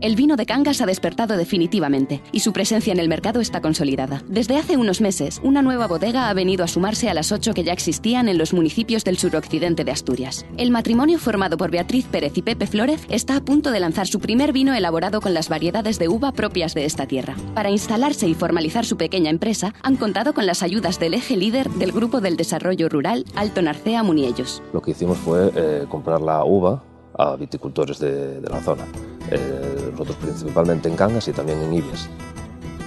El vino de Cangas ha despertado definitivamente y su presencia en el mercado está consolidada. Desde hace unos meses, una nueva bodega ha venido a sumarse a las 8 que ya existían en los municipios del suroccidente de Asturias. El matrimonio formado por Beatriz Pérez y Pepe Flórez está a punto de lanzar su primer vino elaborado con las variedades de uva propias de esta tierra. Para instalarse y formalizar su pequeña empresa, han contado con las ayudas del eje líder del Grupo del Desarrollo Rural Alto Narcea Muniellos. Lo que hicimos fue comprar la uva a viticultores de la zona. Nosotros principalmente en Cangas y también en Ibias.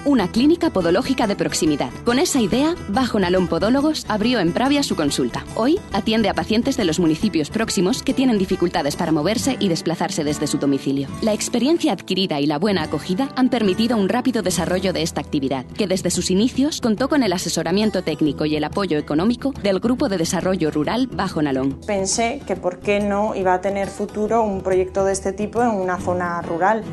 Una clínica podológica de proximidad. Con esa idea, Bajo Nalón Podólogos abrió en Pravia su consulta. Hoy atiende a pacientes de los municipios próximos que tienen dificultades para moverse y desplazarse desde su domicilio. La experiencia adquirida y la buena acogida han permitido un rápido desarrollo de esta actividad, que desde sus inicios contó con el asesoramiento técnico y el apoyo económico del Grupo de Desarrollo Rural Bajo Nalón. Pensé que por qué no iba a tener futuro un proyecto de este tipo en una zona rural.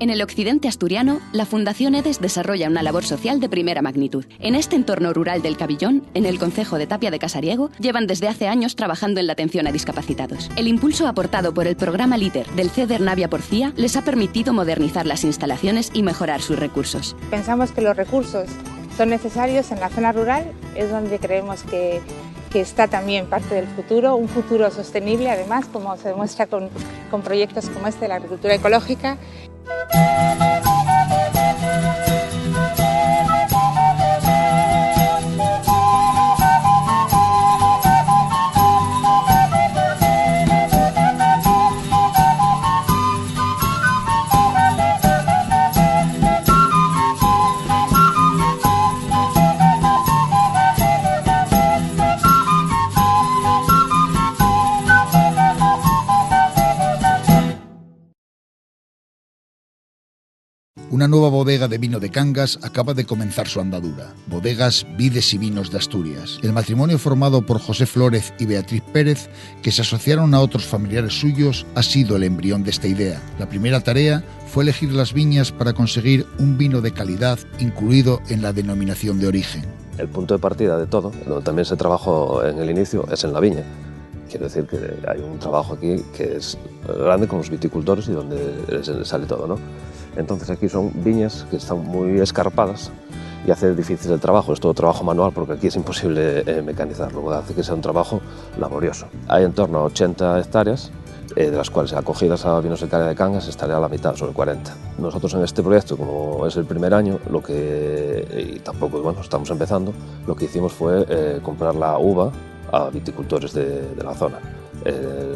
En el occidente asturiano, la Fundación EDES desarrolla una labor social de primera magnitud. En este entorno rural del Cabillón, en el concejo de Tapia de Casariego, llevan desde hace años trabajando en la atención a discapacitados. El impulso aportado por el programa LIDER del CEDER Navia Porcía les ha permitido modernizar las instalaciones y mejorar sus recursos. Pensamos que los recursos son necesarios en la zona rural, es donde creemos que está también parte del futuro, un futuro sostenible, además, como se demuestra con proyectos como este de la agricultura ecológica. Una nueva bodega de vino de Cangas acaba de comenzar su andadura. Bodegas Vides y Vinos de Asturias. El matrimonio formado por José Flórez y Beatriz Pérez, que se asociaron a otros familiares suyos, ha sido el embrión de esta idea. La primera tarea fue elegir las viñas para conseguir un vino de calidad incluido en la denominación de origen. El punto de partida de todo, donde también se trabajó en el inicio, es en la viña. Quiero decir que hay un trabajo aquí que es grande con los viticultores y donde sale todo, ¿no? Entonces aquí son viñas que están muy escarpadas y hace difícil el trabajo, es todo trabajo manual porque aquí es imposible mecanizarlo, hace que sea un trabajo laborioso. Hay en torno a 80 hectáreas, de las cuales acogidas a Vinos de Caria de Cangas estaría a la mitad, sobre 40. Nosotros en este proyecto, como es el primer año, y tampoco, bueno, estamos empezando, lo que hicimos fue comprar la uva a viticultores de la zona.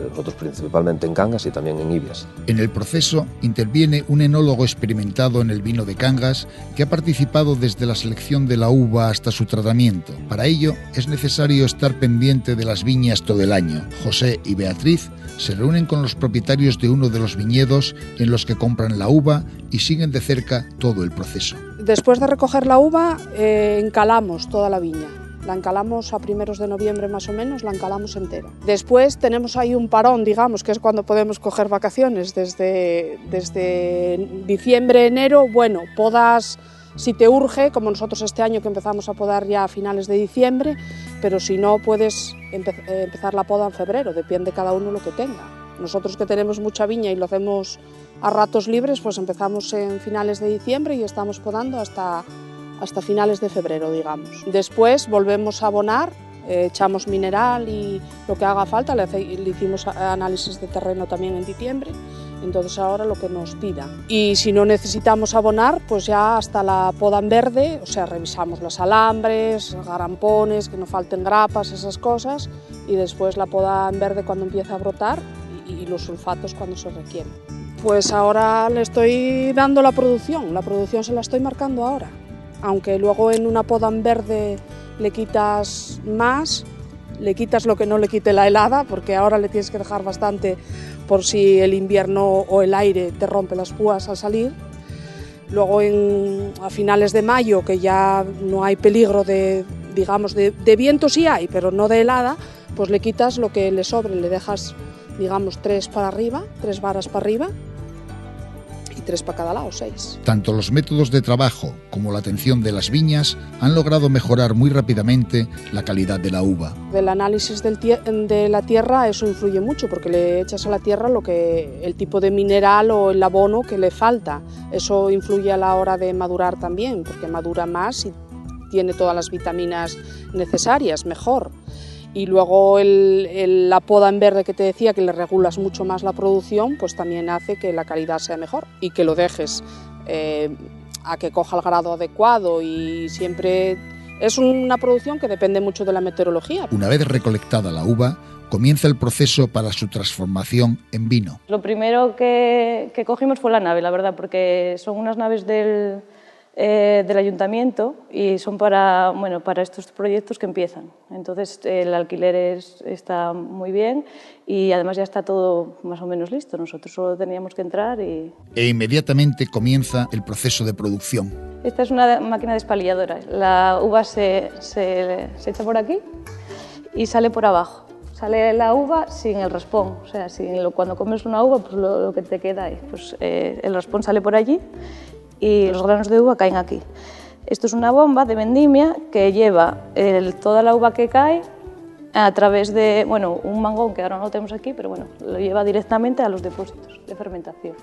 Nosotros principalmente en Cangas y también en Ibias. En el proceso interviene un enólogo experimentado en el vino de Cangas que ha participado desde la selección de la uva hasta su tratamiento. Para ello es necesario estar pendiente de las viñas todo el año. José y Beatriz se reúnen con los propietarios de uno de los viñedos en los que compran la uva y siguen de cerca todo el proceso. Después de recoger la uva, encalamos toda la viña. La encalamos a primeros de noviembre más o menos, la encalamos entera. Después tenemos ahí un parón, digamos, que es cuando podemos coger vacaciones, desde diciembre, enero, bueno, podas si te urge, como nosotros este año que empezamos a podar ya a finales de diciembre, pero si no puedes empezar la poda en febrero, depende cada uno lo que tenga. Nosotros que tenemos mucha viña y lo hacemos a ratos libres, pues empezamos en finales de diciembre y estamos podando hasta finales de febrero, digamos. Después volvemos a abonar, echamos mineral y lo que haga falta, le hicimos análisis de terreno también en diciembre, entonces ahora lo que nos pidan. Y si no necesitamos abonar, pues ya hasta la poda en verde, o sea, revisamos los alambres, garampones, que no falten grapas, esas cosas, y después la poda en verde cuando empieza a brotar y los sulfatos cuando se requieren. Pues ahora le estoy dando la producción se la estoy marcando ahora. Aunque luego en una poda en verde le quitas más, le quitas lo que no le quite la helada, porque ahora le tienes que dejar bastante por si el invierno o el aire te rompe las púas al salir. Luego a finales de mayo, que ya no hay peligro de viento sí hay, pero no de helada, pues le quitas lo que le sobre, le dejas, digamos, 3 varas para arriba, y 3 para cada lado, 6. Tanto los métodos de trabajo como la atención de las viñas han logrado mejorar muy rápidamente la calidad de la uva. Del análisis de la tierra, eso influye mucho, porque le echas a la tierra el tipo de mineral o el abono que le falta. Eso influye a la hora de madurar también, porque madura más y tiene todas las vitaminas necesarias, mejor. Y luego la poda en verde que te decía, que le regulas mucho más la producción, pues también hace que la calidad sea mejor y que lo dejes a que coja el grado adecuado, y siempre es una producción que depende mucho de la meteorología. Una vez recolectada la uva, comienza el proceso para su transformación en vino. Lo primero que cogimos fue la nave, la verdad, porque son unas naves del ayuntamiento y son para estos proyectos que empiezan. Entonces el alquiler está muy bien y además ya está todo más o menos listo. Nosotros solo teníamos que entrar y... E inmediatamente comienza el proceso de producción. Esta es una máquina despalilladora. La uva se echa por aquí y sale por abajo. Sale la uva sin el raspón, o sea, cuando comes una uva, pues lo que te queda ahí. Pues, el raspón sale por allí y los granos de uva caen aquí. Esto es una bomba de vendimia que lleva toda la uva que cae a través de un mangón, que ahora no lo tenemos aquí, pero lo lleva directamente a los depósitos de fermentación.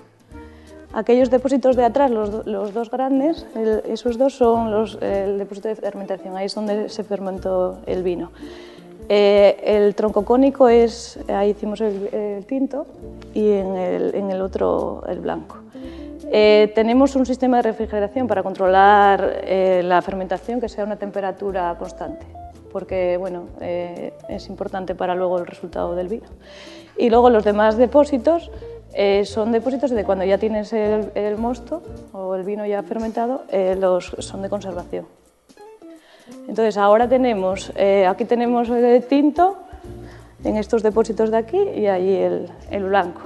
Aquellos depósitos de atrás, los dos grandes, esos dos son el depósito de fermentación, ahí es donde se fermentó el vino. El tronco cónico ahí hicimos el tinto y en el otro el blanco. Tenemos un sistema de refrigeración para controlar la fermentación, que sea a una temperatura constante, porque es importante para luego el resultado del vino. Y luego los demás depósitos son depósitos de cuando ya tienes el mosto o el vino ya fermentado, son de conservación. Entonces ahora aquí tenemos el tinto en estos depósitos de aquí y allí el blanco.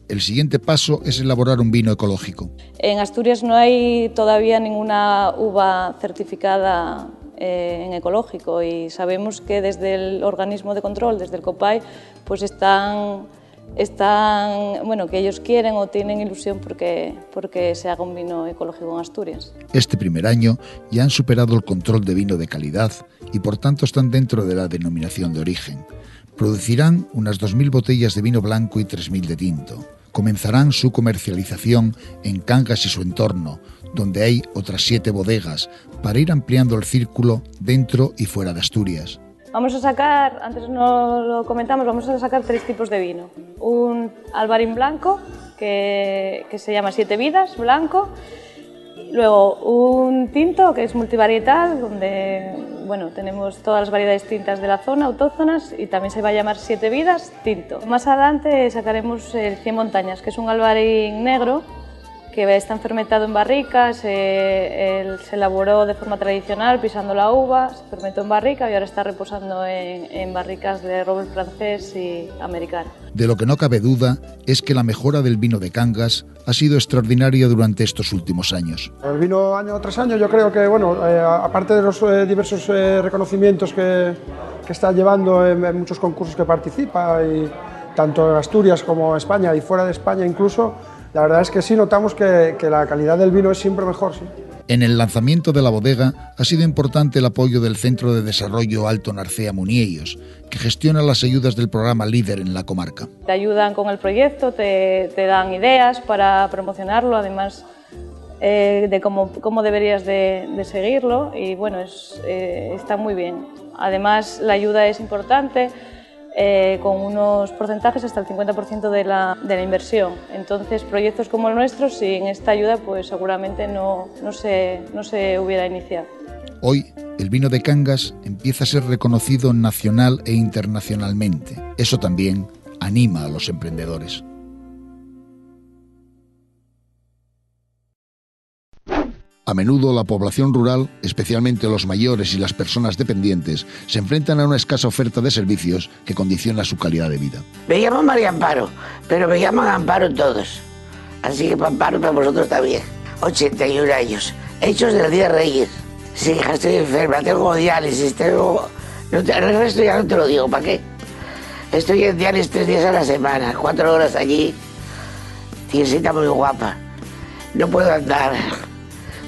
El siguiente paso es elaborar un vino ecológico. En Asturias no hay todavía ninguna uva certificada en ecológico y sabemos que desde el organismo de control, desde el COPAI, pues que ellos quieren o tienen ilusión porque se haga un vino ecológico en Asturias. Este primer año ya han superado el control de vino de calidad y por tanto están dentro de la denominación de origen. Producirán unas 2.000 botellas de vino blanco y 3.000 de tinto. Comenzarán su comercialización en Cangas y su entorno, donde hay otras 7 bodegas, para ir ampliando el círculo dentro y fuera de Asturias. Vamos a sacar, antes no lo comentamos, vamos a sacar 3 tipos de vino. Un albarín blanco, que se llama 7 vidas, blanco. Luego un tinto, que es multivarietal, donde tenemos todas las variedades tintas de la zona, autóctonas, y también se va a llamar 7 vidas, tinto. Más adelante sacaremos el 100 montañas, que es un albarín negro, que está fermentado en barricas, se elaboró de forma tradicional pisando la uva, se fermentó en barrica y ahora está reposando en barricas de roble francés y americano. De lo que no cabe duda es que la mejora del vino de Cangas ha sido extraordinaria durante estos últimos años. El vino año tras año, yo creo que, aparte de los diversos reconocimientos que está llevando en muchos concursos que participa, y tanto en Asturias como en España y fuera de España incluso, la verdad es que sí notamos que la calidad del vino es siempre mejor. Sí. En el lanzamiento de la bodega ha sido importante el apoyo del Centro de Desarrollo Alto Narcea Muniellos, que gestiona las ayudas del programa LEADER en la comarca. Te ayudan con el proyecto, te dan ideas para promocionarlo, además de cómo deberías de seguirlo, y está muy bien. Además la ayuda es importante, con unos porcentajes hasta el 50% de la inversión. Entonces, proyectos como el nuestro, sin esta ayuda, pues seguramente no se hubiera iniciado. Hoy, el vino de Cangas empieza a ser reconocido nacional e internacionalmente. Eso también anima a los emprendedores. A menudo la población rural, especialmente los mayores y las personas dependientes, se enfrentan a una escasa oferta de servicios que condiciona su calidad de vida. Me llamo María Amparo, pero me llaman Amparo todos. Así que Amparo para vosotros también. 81 años, hechos del Día de Reyes. Sí, hija, estoy enferma, tengo diálisis, el resto ya no te lo digo, ¿para qué? Estoy en diálisis 3 días a la semana, 4 horas allí. Ciesita muy guapa. No puedo andar.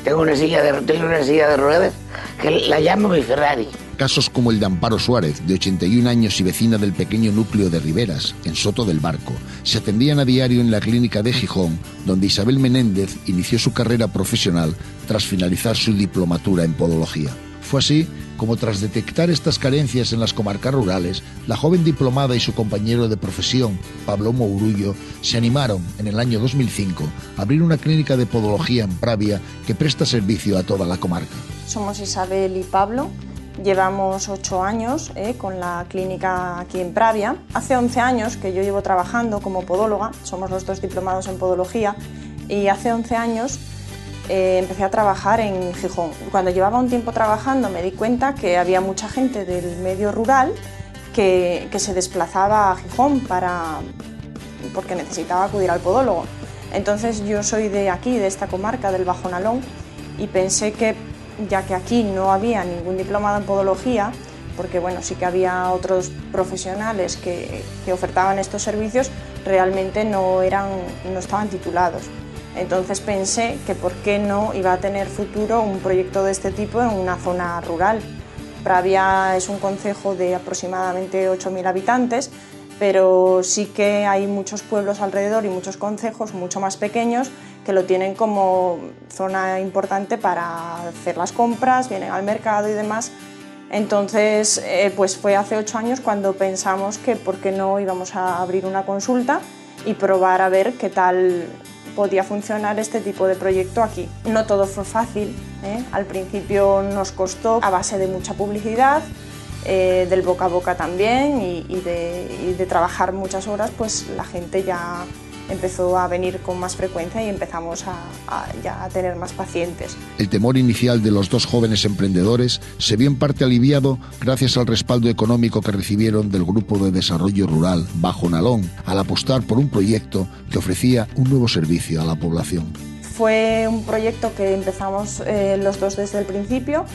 Tengo una silla de ruedas que la llamo mi Ferrari. Casos como el de Amparo Suárez, de 81 años y vecina del pequeño núcleo de Riberas, en Soto del Barco, se atendían a diario en la clínica de Gijón, donde Isabel Menéndez inició su carrera profesional tras finalizar su diplomatura en podología. Fue así como, tras detectar estas carencias en las comarcas rurales, la joven diplomada y su compañero de profesión, Pablo Mourullo, se animaron en el año 2005 a abrir una clínica de podología en Pravia que presta servicio a toda la comarca. Somos Isabel y Pablo. Llevamos 8 años con la clínica aquí en Pravia. Hace 11 años que yo llevo trabajando como podóloga, somos los dos diplomados en podología, y hace 11 años empecé a trabajar en Gijón. Cuando llevaba un tiempo trabajando me di cuenta que había mucha gente del medio rural que se desplazaba a Gijón porque necesitaba acudir al podólogo. Entonces yo soy de aquí, de esta comarca del Bajo Nalón, y pensé que, ya que aquí no había ningún diplomado en podología, porque bueno, sí que había otros profesionales que ofertaban estos servicios, realmente no estaban titulados. Entonces pensé que por qué no iba a tener futuro un proyecto de este tipo en una zona rural. Pravia es un concejo de aproximadamente 8.000 habitantes, pero sí que hay muchos pueblos alrededor y muchos concejos mucho más pequeños que lo tienen como zona importante para hacer las compras, vienen al mercado y demás. Entonces, pues fue hace 8 años cuando pensamos que por qué no íbamos a abrir una consulta y probar a ver qué tal podía funcionar este tipo de proyecto aquí. No todo fue fácil, Al principio nos costó, a base de mucha publicidad, del boca a boca también, y de trabajar muchas horas, pues la gente ya empezó a venir con más frecuencia y empezamos ya a tener más pacientes. El temor inicial de los dos jóvenes emprendedores se vio en parte aliviado gracias al respaldo económico que recibieron del Grupo de Desarrollo Rural Bajo Nalón, al apostar por un proyecto que ofrecía un nuevo servicio a la población. Fue un proyecto que empezamos los dos desde el principio,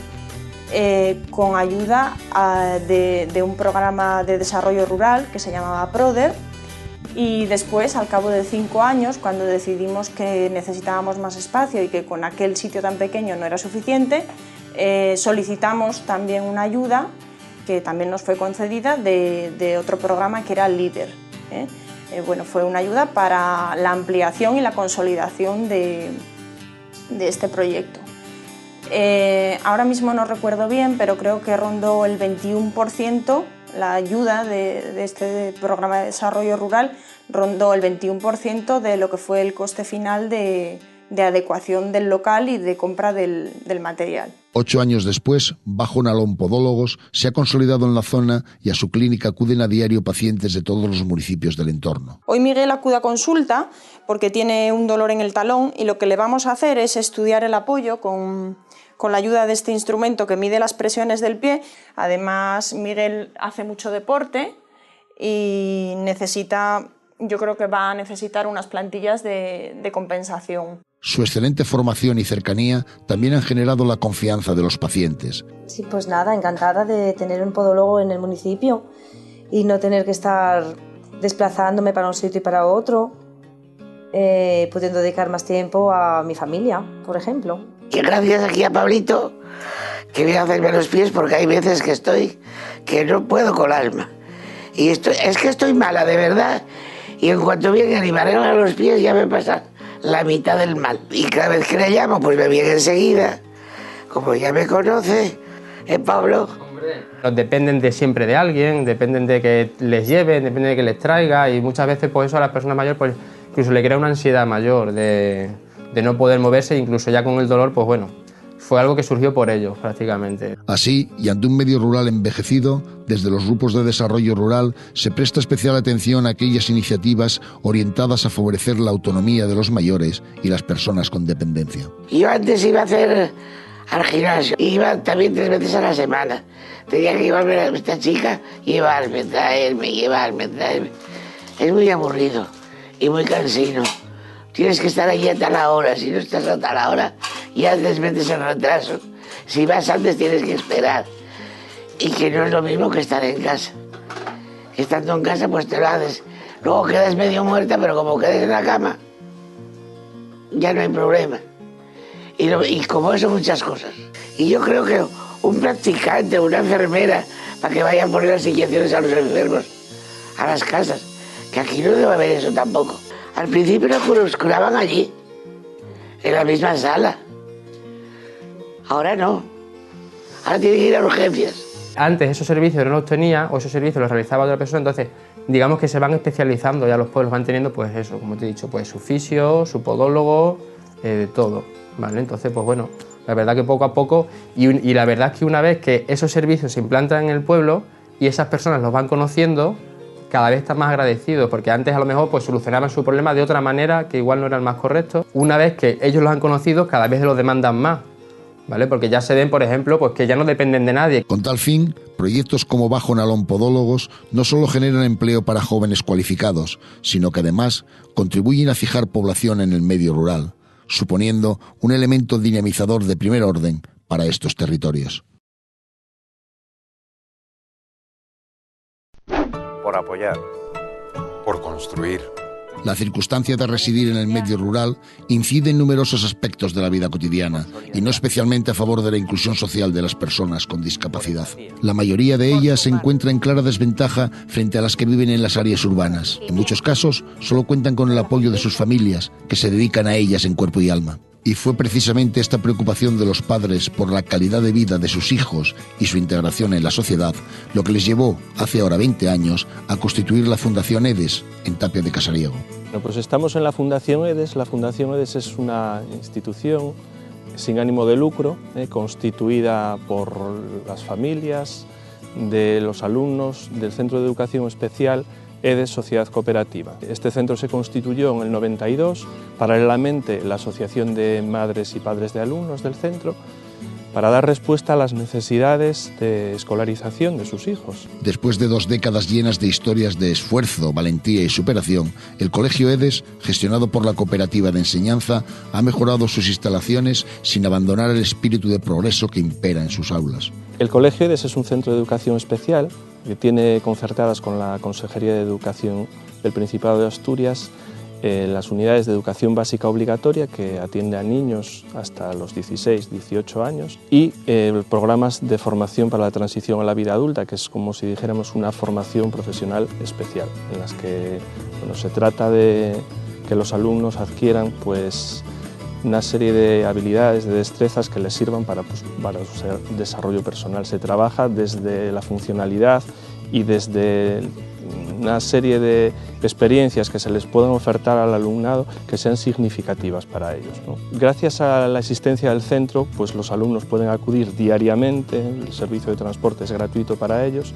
con ayuda de un programa de desarrollo rural que se llamaba PRODER. Y después, al cabo de 5 años, cuando decidimos que necesitábamos más espacio y que con aquel sitio tan pequeño no era suficiente, solicitamos también una ayuda que también nos fue concedida de otro programa que era LEADER. Bueno, fue una ayuda para la ampliación y la consolidación de este proyecto. Ahora mismo no recuerdo bien, pero creo que rondó el 21%. La ayuda de este programa de desarrollo rural rondó el 21% de lo que fue el coste final de adecuación del local y de compra del material. 8 años después, Bajo Nalón Podólogos se ha consolidado en la zona y a su clínica acuden a diario pacientes de todos los municipios del entorno. Hoy Miguel acude a consulta porque tiene un dolor en el talón, y lo que le vamos a hacer es estudiar el apoyo con la ayuda de este instrumento que mide las presiones del pie. Además, Miguel hace mucho deporte y yo creo que va a necesitar unas plantillas de compensación. Su excelente formación y cercanía también han generado la confianza de los pacientes. Sí, pues nada, encantada de tener un podólogo en el municipio y no tener que estar desplazándome para un sitio y para otro, pudiendo dedicar más tiempo a mi familia, por ejemplo. Y gracias aquí a Pablito, que viene a hacerme los pies, porque hay veces que no puedo con el alma. Y es que estoy mala, de verdad. Y en cuanto vienen y me arreglan los pies, ya me pasa la mitad del mal. Y cada vez que le llamo, pues me viene enseguida. Como ya me conoce, Pablo. Dependen siempre de alguien, dependen de que les lleven, dependen de que les traiga, y muchas veces por eso a la persona mayor pues incluso le crea una ansiedad mayor de no poder moverse, incluso ya con el dolor, pues bueno, fue algo que surgió por ellos prácticamente. Así, y ante un medio rural envejecido, desde los grupos de desarrollo rural se presta especial atención a aquellas iniciativas orientadas a favorecer la autonomía de los mayores y las personas con dependencia. Yo antes iba a hacer al gimnasio, iba también 3 veces a la semana. Tenía que llevarme a esta chica, llevarme, traerme. Es muy aburrido y muy cansino. Tienes que estar allí a tal hora. Si no estás a tal hora, ya te metes en retraso. Si vas antes, tienes que esperar. Y que no es lo mismo que estar en casa. Estando en casa, pues te lo haces. Luego quedas medio muerta, pero como quedes en la cama, ya no hay problema. Y como eso, muchas cosas. Y yo creo que un practicante, una enfermera, para que vayan a poner las inyecciones a los enfermos, a las casas, que aquí no debe haber eso tampoco. Al principio los curaban allí, en la misma sala. Ahora no. Ahora tienen que ir a urgencias. Antes esos servicios no los tenía, o esos servicios los realizaba otra persona, entonces digamos que se van especializando, ya los pueblos van teniendo pues eso, como te he dicho, pues su fisio, su podólogo, de todo, ¿vale? Entonces pues bueno, la verdad que poco a poco, y la verdad es que una vez que esos servicios se implantan en el pueblo y esas personas los van conociendo, cada vez están más agradecidos, porque antes a lo mejor pues solucionaban su problema de otra manera que igual no era el más correcto. Una vez que ellos los han conocido, cada vez los demandan más, ¿vale? Porque ya se ven, por ejemplo, pues que ya no dependen de nadie. Con tal fin, proyectos como Bajo Nalón Podólogos no solo generan empleo para jóvenes cualificados, sino que además contribuyen a fijar población en el medio rural, suponiendo un elemento dinamizador de primer orden para estos territorios. Por apoyar. Por construir. La circunstancia de residir en el medio rural incide en numerosos aspectos de la vida cotidiana y no especialmente a favor de la inclusión social de las personas con discapacidad. La mayoría de ellas se encuentra en clara desventaja frente a las que viven en las áreas urbanas. En muchos casos, solo cuentan con el apoyo de sus familias, que se dedican a ellas en cuerpo y alma. Y fue precisamente esta preocupación de los padres por la calidad de vida de sus hijos y su integración en la sociedad lo que les llevó, hace ahora 20 años, a constituir la Fundación EDES en Tapia de Casariego. Bueno, pues estamos en la Fundación EDES. La Fundación EDES es una institución sin ánimo de lucro, constituida por las familias de los alumnos del Centro de Educación Especial EDES Sociedad Cooperativa. Este centro se constituyó en el 92, paralelamente la Asociación de Madres y Padres de Alumnos del centro, para dar respuesta a las necesidades de escolarización de sus hijos. Después de 2 décadas llenas de historias de esfuerzo, valentía y superación, el Colegio EDES, gestionado por la Cooperativa de Enseñanza, ha mejorado sus instalaciones sin abandonar el espíritu de progreso que impera en sus aulas. El Colegio EDES es un centro de educación especial que tiene concertadas con la Consejería de Educación del Principado de Asturias las unidades de educación básica obligatoria, que atiende a niños hasta los 16, 18 años, y programas de formación para la transición a la vida adulta, que es como si dijéramos una formación profesional especial, en las que se trata de que los alumnos adquieran pues una serie de habilidades, de destrezas que les sirvan para su desarrollo personal. Se trabaja desde la funcionalidad y desde una serie de experiencias que se les pueden ofertar al alumnado que sean significativas para ellos, ¿no? Gracias a la existencia del centro, pues los alumnos pueden acudir diariamente, el servicio de transporte es gratuito para ellos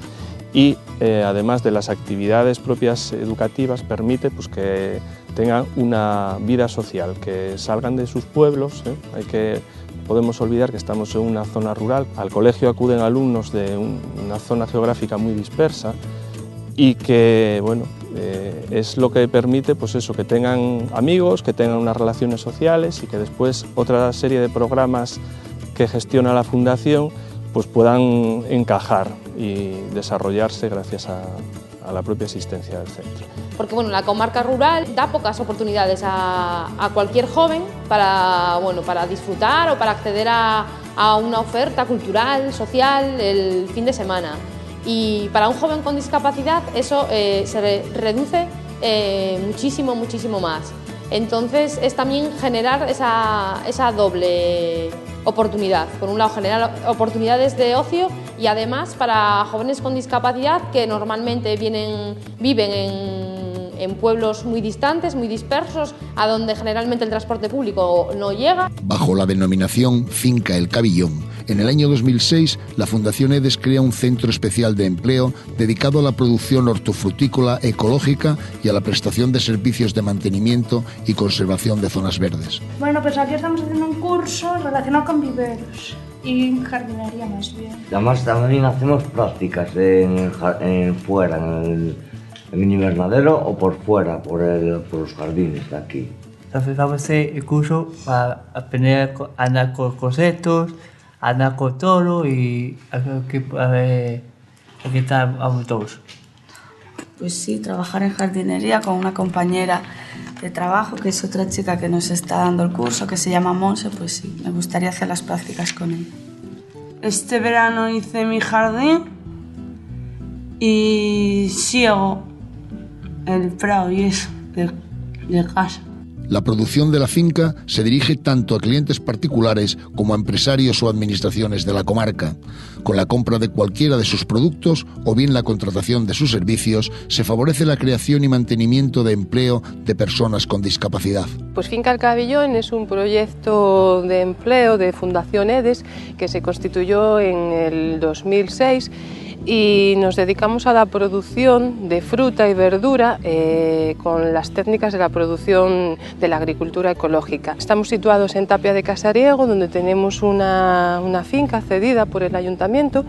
y además de las actividades propias educativas permite pues, que tengan una vida social, que salgan de sus pueblos, podemos olvidar que estamos en una zona rural, al colegio acuden alumnos de una zona geográfica muy dispersa, y que bueno, es lo que permite pues eso, que tengan amigos, que tengan unas relaciones sociales y que después otra serie de programas que gestiona la Fundación pues puedan encajar y desarrollarse gracias a la propia existencia del centro. Porque bueno, la comarca rural da pocas oportunidades a cualquier joven para disfrutar o para acceder a una oferta cultural, social, el fin de semana. Y para un joven con discapacidad eso se reduce muchísimo, muchísimo más. Entonces es también generar esa doble oportunidad. Por un lado generar oportunidades de ocio y además para jóvenes con discapacidad que normalmente viven en pueblos muy distantes, muy dispersos, a donde generalmente el transporte público no llega. Bajo la denominación Finca El Cabillón, en el año 2006, la Fundación EDES crea un centro especial de empleo dedicado a la producción hortofrutícola ecológica y a la prestación de servicios de mantenimiento y conservación de zonas verdes. Bueno, pues aquí estamos haciendo un curso relacionado con viveros y jardinería más bien. Además también hacemos prácticas fuera, en el invernadero o por fuera, por los jardines de aquí. Entonces vamos a hacer el curso para aprender a andar con conceptos, andar con todo y aquí estamos todos. Pues sí, trabajar en jardinería con una compañera de trabajo, que es otra chica que nos está dando el curso, que se llama Monse, pues sí, me gustaría hacer las prácticas con ella. Este verano hice mi jardín y siego el prado y eso de casa. La producción de la finca se dirige tanto a clientes particulares como a empresarios o administraciones de la comarca. Con la compra de cualquiera de sus productos o bien la contratación de sus servicios, se favorece la creación y mantenimiento de empleo de personas con discapacidad. Pues Finca El Cabellón es un proyecto de empleo de Fundación EDES que se constituyó en el 2006 y nos dedicamos a la producción de fruta y verdura con las técnicas de la producción de la agricultura ecológica. Estamos situados en Tapia de Casariego, donde tenemos una finca cedida por el ayuntamiento,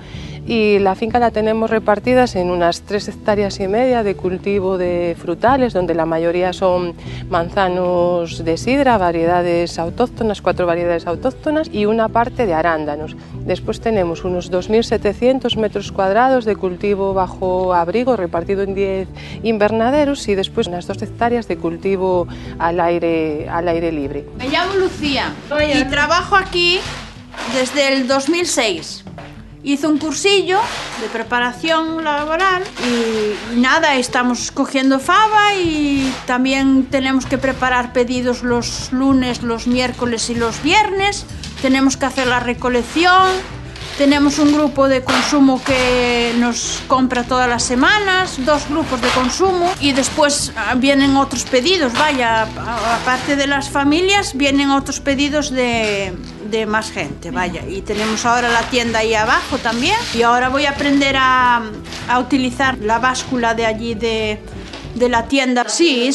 y la finca la tenemos repartidas en unas 3,5 hectáreas de cultivo de frutales, donde la mayoría son manzanos de sidra, variedades autóctonas, 4 variedades autóctonas, y una parte de arándanos. Después tenemos unos 2.700 metros cuadrados de cultivo bajo abrigo repartido en 10 invernaderos y después unas 2 hectáreas de cultivo al aire libre. Me llamo Lucía y trabajo aquí desde el 2006. Hice un cursillo de preparación laboral y nada, estamos cogiendo fava y también tenemos que preparar pedidos los lunes, los miércoles y los viernes. Tenemos que hacer la recolección. Tenemos un grupo de consumo que nos compra todas las semanas, 2 grupos de consumo, y después vienen otros pedidos, vaya, aparte de las familias, vienen otros pedidos de más gente, vaya. Y tenemos ahora la tienda ahí abajo también, y ahora voy a aprender a utilizar la báscula de allí de la tienda. Sí,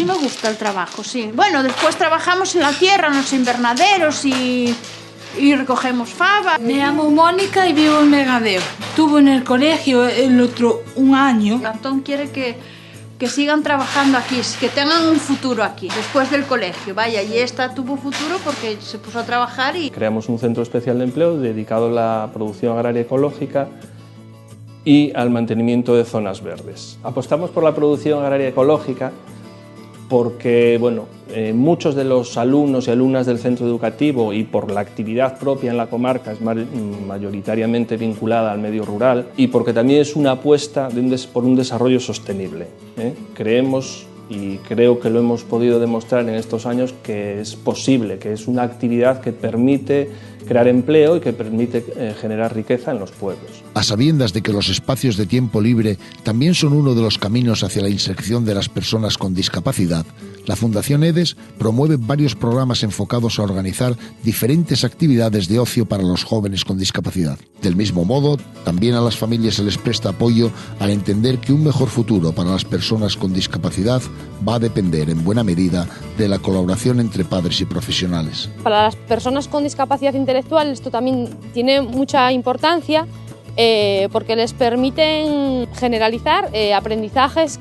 me gusta el trabajo, sí. Bueno, después trabajamos en la tierra, en los invernaderos y recogemos fava. Me llamo Mónica y vivo en Megadeo. Estuve en el colegio el otro un año. Antón quiere que sigan trabajando aquí, que tengan un futuro aquí, después del colegio. Vaya, y esta tuvo futuro porque se puso a trabajar y... Creamos un centro especial de empleo dedicado a la producción agraria ecológica y al mantenimiento de zonas verdes. Apostamos por la producción agraria ecológica porque muchos de los alumnos y alumnas del centro educativo y por la actividad propia en la comarca es mayoritariamente vinculada al medio rural y porque también es una apuesta por un desarrollo sostenible. Creemos y creo que lo hemos podido demostrar en estos años que es posible, que es una actividad que permite crear empleo y que permite generar riqueza en los pueblos. A sabiendas de que los espacios de tiempo libre también son uno de los caminos hacia la inserción de las personas con discapacidad, la Fundación EDES promueve varios programas enfocados a organizar diferentes actividades de ocio para los jóvenes con discapacidad. Del mismo modo, también a las familias se les presta apoyo al entender que un mejor futuro para las personas con discapacidad va a depender en buena medida de la colaboración entre padres y profesionales. Para las personas con discapacidad intelectual esto también tiene mucha importancia porque les permiten generalizar aprendizajes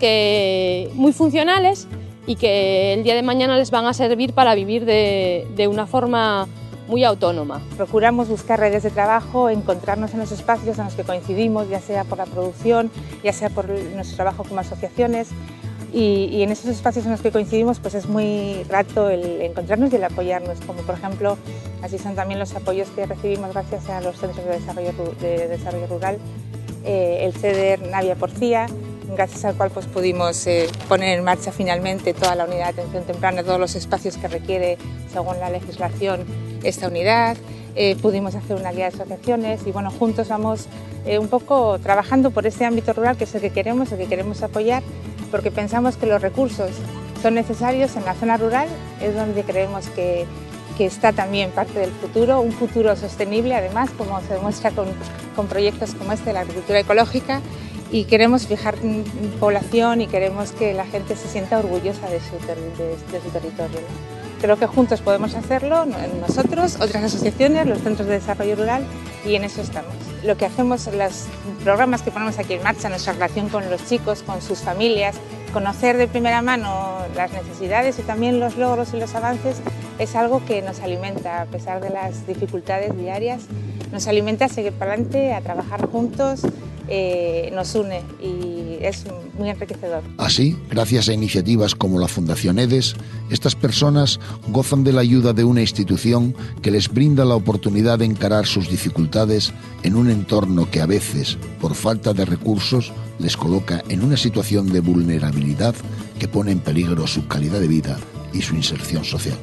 muy funcionales y que el día de mañana les van a servir para vivir de una forma muy autónoma. Procuramos buscar redes de trabajo, encontrarnos en los espacios en los que coincidimos, ya sea por la producción, ya sea por nuestro trabajo como asociaciones, y en esos espacios en los que coincidimos pues es muy grato el encontrarnos y el apoyarnos, como por ejemplo, así son también los apoyos que recibimos gracias a los centros de desarrollo rural, el CEDER Navia Porcía, gracias al cual pues, pudimos poner en marcha finalmente toda la unidad de atención temprana, todos los espacios que requiere, según la legislación, esta unidad. Pudimos hacer una guía de asociaciones y bueno, juntos vamos un poco trabajando por ese ámbito rural que es el que queremos apoyar, porque pensamos que los recursos son necesarios en la zona rural, es donde creemos que está también parte del futuro, un futuro sostenible además, como se demuestra con proyectos como este de la agricultura ecológica, y queremos fijar población y queremos que la gente se sienta orgullosa de su territorio, ¿no? Creo que juntos podemos hacerlo, nosotros, otras asociaciones, los centros de desarrollo rural, y en eso estamos. Lo que hacemos, los programas que ponemos aquí en marcha, nuestra relación con los chicos, con sus familias, conocer de primera mano las necesidades y también los logros y los avances, es algo que nos alimenta, a pesar de las dificultades diarias, nos alimenta a seguir para adelante, a trabajar juntos, nos une y es muy enriquecedor. Así, gracias a iniciativas como la Fundación EDES, estas personas gozan de la ayuda de una institución que les brinda la oportunidad de encarar sus dificultades en un entorno que a veces, por falta de recursos, les coloca en una situación de vulnerabilidad que pone en peligro su calidad de vida y su inserción social.